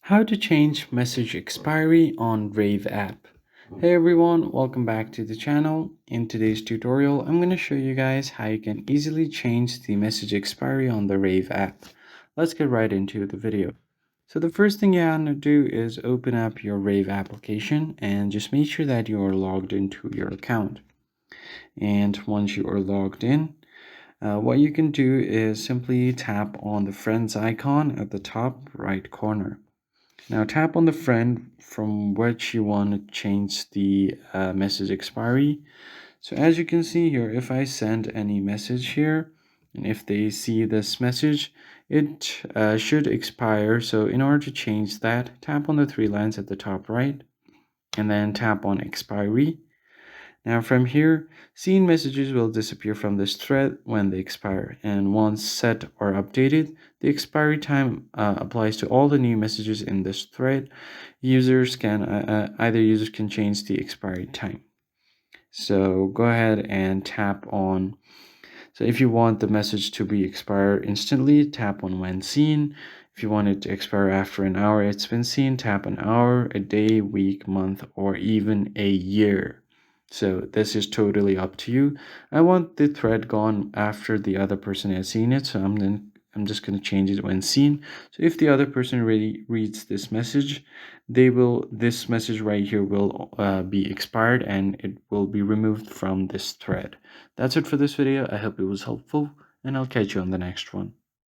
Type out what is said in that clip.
How to change message expiry on Rave app. Hey everyone, welcome back to the channel. In today's tutorial, I'm going to show you guys how you can easily change the message expiry on the Rave app. Let's get right into the video. So the first thing you want to do is open up your Rave application and just make sure that you are logged into your account. And once you are logged in, what you can do is simply tap on the friends icon at the top right corner. Now tap on the friend from which you want to change the message expiry. So as you can see here, if I send any message here, and if they see this message, it should expire. So in order to change that, tap on the three lines at the top right, and then tap on expiry. Now from here, seen messages will disappear from this thread when they expire, and once set or updated, the expiry time applies to all the new messages in this thread. Either users can change the expiry time. So go ahead and tap on. So if you want the message to be expire instantly, tap on when seen. If you want it to expire after an hour it's been seen, tap an hour, a day, week, month, or even a year. So this is totally up to you. I want the thread gone after the other person has seen it, so I'm just going to change it when seen. So if the other person really reads this message, this message right here will be expired and it will be removed from this thread. That's it for this video. I hope it was helpful, and I'll catch you on the next one.